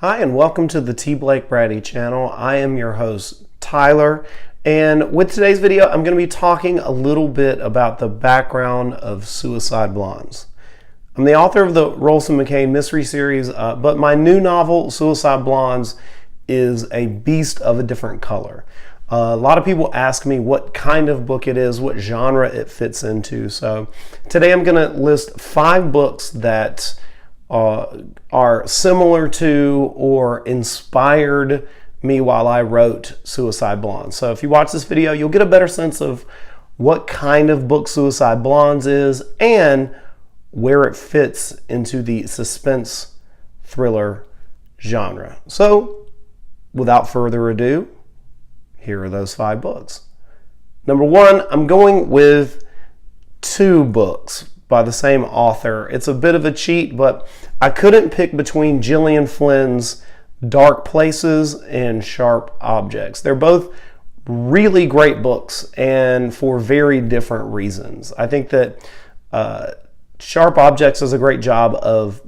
Hi, and welcome to the T. Blake Brady channel. I am your host, Tyler, and with today's video, I'm going to be talking a little bit about the background of Suicide Blondes. I'm the author of the Rolson McCain mystery series, but my new novel, Suicide Blondes, is a beast of a different color. A lot of people ask me what kind of book it is, what genre it fits into. So today I'm going to list 5 books that are similar to or inspired me while I wrote Suicide Blondes. So if you watch this video, you'll get a better sense of what kind of book Suicide Blondes is and where it fits into the suspense thriller genre. So without further ado, here are those 5 books. Number 1, I'm going with 2 books by the same author. It's a bit of a cheat, but I couldn't pick between Gillian Flynn's Dark Places and Sharp Objects. They're both really great books and for very different reasons. I think that Sharp Objects does a great job of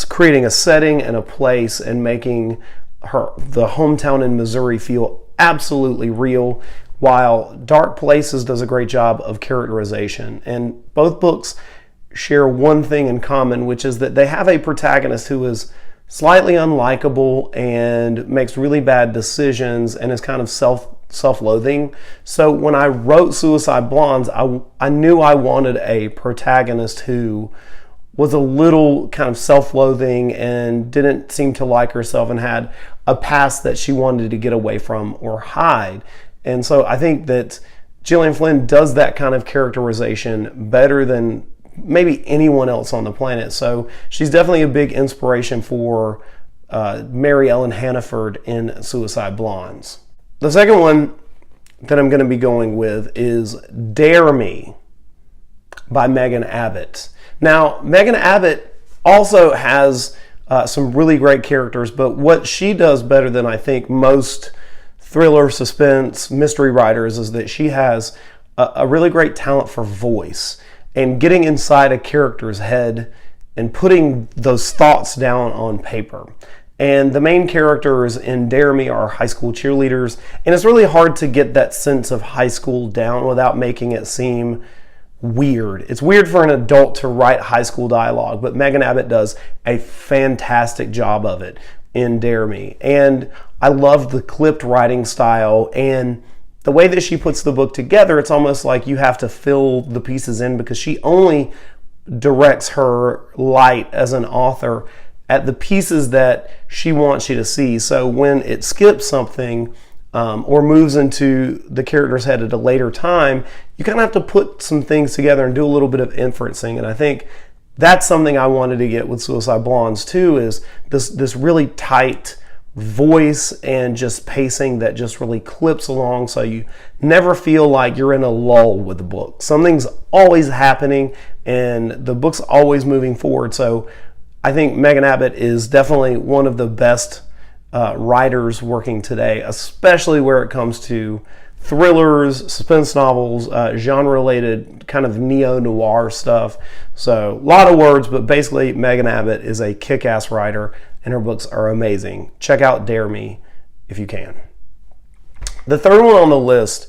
creating a setting and a place and making the hometown in Missouri feel absolutely real, while Dark Places does a great job of characterization. And both books share one thing in common, which is that they have a protagonist who is slightly unlikable and makes really bad decisions and is kind of self-loathing. So when I wrote Suicide Blondes, I knew I wanted a protagonist who was a little kind of self-loathing and didn't seem to like herself and had a past that she wanted to get away from or hide. And so I think that Gillian Flynn does that kind of characterization better than maybe anyone else on the planet. So she's definitely a big inspiration for Mary Ellen Hannaford in Suicide Blondes. The second one that I'm going to be going with is Dare Me by Megan Abbott. Now, Megan Abbott also has some really great characters, but what she does better than I think most thriller, suspense, mystery writers is that she has a really great talent for voice and getting inside a character's head and putting those thoughts down on paper. And the main characters in Dare Me are high school cheerleaders, and it's really hard to get that sense of high school down without making it seem weird. It's weird for an adult to write high school dialogue, but Megan Abbott does a fantastic job of it in Dare Me. And I love the clipped writing style and the way that she puts the book together. It's almost like you have to fill the pieces in because she only directs her light as an author at the pieces that she wants you to see. So when it skips something or moves into the character's head at a later time, you kind of have to put some things together and do a little bit of inferencing. And I think that's something I wanted to get with Suicide Blondes too, is this really tight voice and just pacing that just really clips along, so you never feel like you're in a lull with the book. Something's always happening and the book's always moving forward. So I think Megan Abbott is definitely one of the best writers working today, especially where it comes to thrillers, suspense novels, genre-related kind of neo-noir stuff. So a lot of words, but basically Megan Abbott is a kick-ass writer and her books are amazing. Check out Dare Me if you can. The third one on the list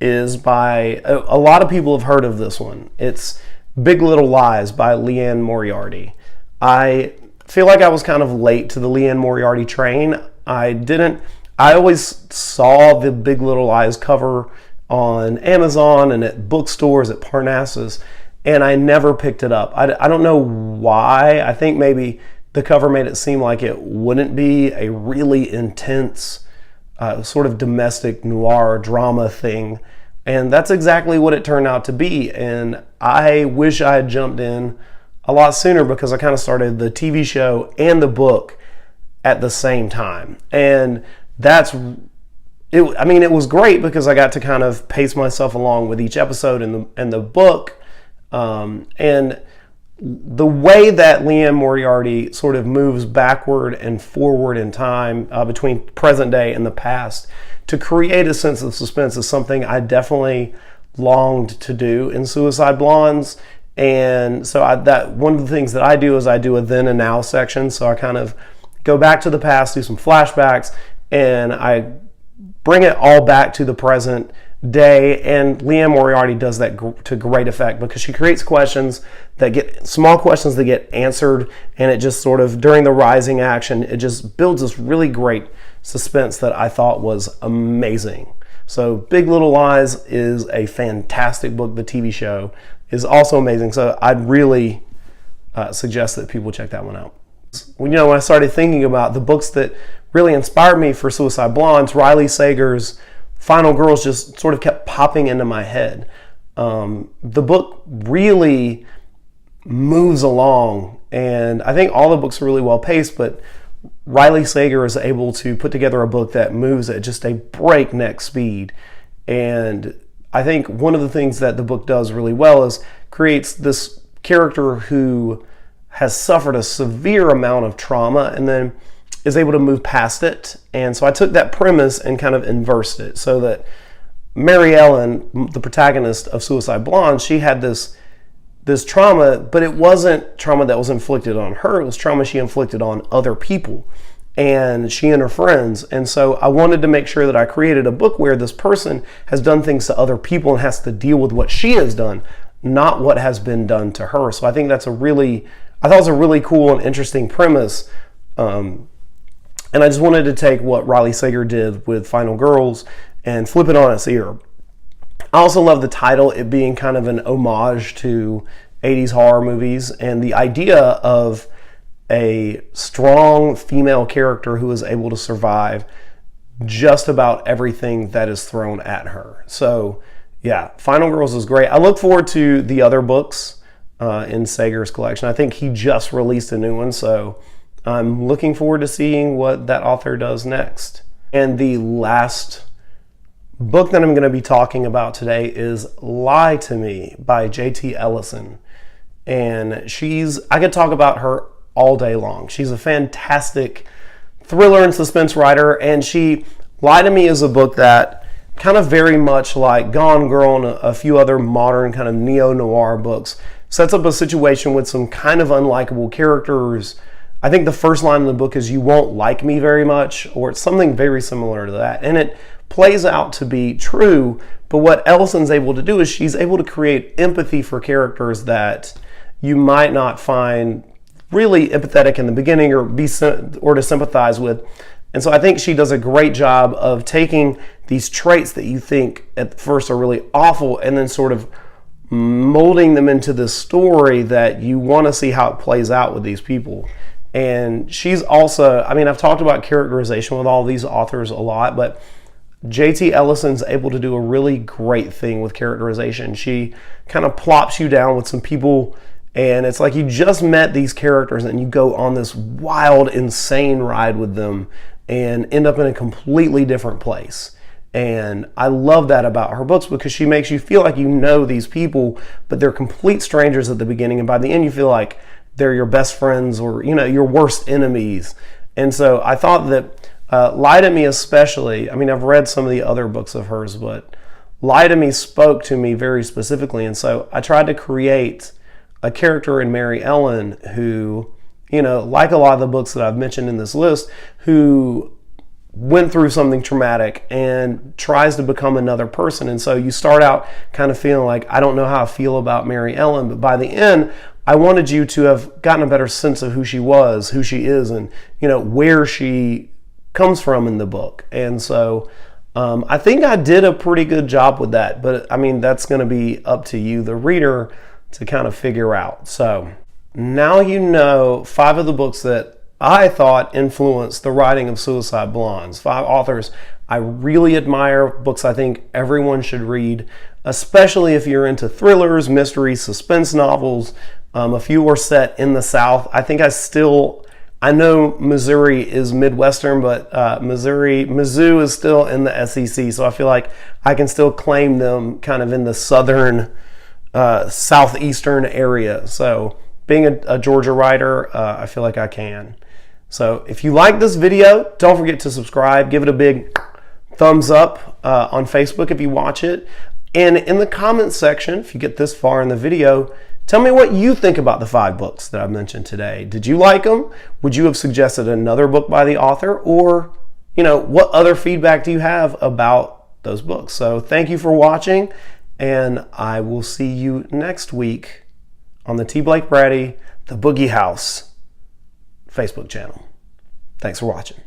is by, a lot of people have heard of this one. It's Big Little Lies by Liane Moriarty. I feel like I was kind of late to the Liane Moriarty train. I always saw the Big Little Lies cover on Amazon and at bookstores, at Parnassus, and I never picked it up. I don't know why. I think maybe the cover made it seem like it wouldn't be a really intense sort of domestic noir drama thing. And that's exactly what it turned out to be. And I wish I had jumped in a lot sooner because I kind of started the TV show and the book at the same time. And it was great because I got to kind of pace myself along with each episode in the book. And the way that Liane Moriarty sort of moves backward and forward in time between present day and the past to create a sense of suspense is something I definitely longed to do in Suicide Blondes. And so that one of the things that I do is I do a then and now section. So I kind of go back to the past, do some flashbacks, and I bring it all back to the present day. And Liane Moriarty does that to great effect, because she creates questions that get small questions that get answered, and it just sort of, during the rising action, it just builds this really great suspense that I thought was amazing. So Big Little Lies is a fantastic book. The TV show is also amazing. So I'd really suggest that people check that one out. When I started thinking about the books that really inspired me for Suicide Blondes, Riley Sager's Final Girls just sort of kept popping into my head. The book really moves along, and I think all the books are really well paced, but Riley Sager is able to put together a book that moves at just a breakneck speed. And I think one of the things that the book does really well is creates this character who has suffered a severe amount of trauma and then is able to move past it. And so I took that premise and kind of inversed it, so that Mary Ellen, the protagonist of Suicide Blondes, she had this trauma, but it wasn't trauma that was inflicted on her. It was trauma she inflicted on other people, and she and her friends. And so I wanted to make sure that I created a book where this person has done things to other people and has to deal with what she has done, not what has been done to her. So I think I thought it was a really cool and interesting premise. And I just wanted to take what Riley Sager did with Final Girls and flip it on its ear. I also love the title, it being kind of an homage to 80s horror movies, and the idea of a strong female character who is able to survive just about everything that is thrown at her. So yeah, Final Girls is great. I look forward to the other books in Sager's collection. I think he just released a new one, so I'm looking forward to seeing what that author does next. And the last book that I'm going to be talking about today is Lie to Me by J.T. Ellison. And I could talk about her all day long. She's a fantastic thriller and suspense writer, and Lie to Me is a book that kind of very much like Gone Girl and a few other modern kind of neo-noir books sets up a situation with some kind of unlikable characters. I think the first line in the book is, "You won't like me very much," or it's something very similar to that. And it plays out to be true, but what Ellison's able to do is she's able to create empathy for characters that you might not find really empathetic in the beginning or to sympathize with. And so I think she does a great job of taking these traits that you think at first are really awful and then sort of molding them into this story that you want to see how it plays out with these people. And she's also, I've talked about characterization with all these authors a lot, but J.T. Ellison's able to do a really great thing with characterization. She kind of plops you down with some people, and it's like you just met these characters and you go on this wild, insane ride with them and end up in a completely different place. And I love that about her books, because she makes you feel like you know these people, but they're complete strangers at the beginning, and by the end you feel like they're your best friends or your worst enemies. And so I thought that Lie to Me especially, I've read some of the other books of hers, but Lie to Me spoke to me very specifically. And so I tried to create a character in Mary Ellen who, like a lot of the books that I've mentioned in this list, who went through something traumatic and tries to become another person. And so you start out kind of feeling like, I don't know how I feel about Mary Ellen, but by the end, I wanted you to have gotten a better sense of who she was, who she is, and where she comes from in the book. And so I think I did a pretty good job with that, but that's going to be up to you, the reader, to kind of figure out. So now 5 of the books that I thought influenced the writing of Suicide Blondes. 5 authors I really admire, books I think everyone should read, especially if you're into thrillers, mysteries, suspense novels. A few were set in the South. I know Missouri is Midwestern, but Mizzou is still in the SEC, so I feel like I can still claim them kind of in the southern, southeastern area. So being a Georgia writer, I feel like I can. So if you like this video, don't forget to subscribe. Give it a big thumbs up on Facebook if you watch it. And in the comments section, if you get this far in the video, Tell me what you think about the 5 books that I've mentioned today. Did you like them? Would you have suggested another book by the author? Or, what other feedback do you have about those books? So thank you for watching, and I will see you next week on the T. Blake Brady, The Boogie House Facebook channel. Thanks for watching.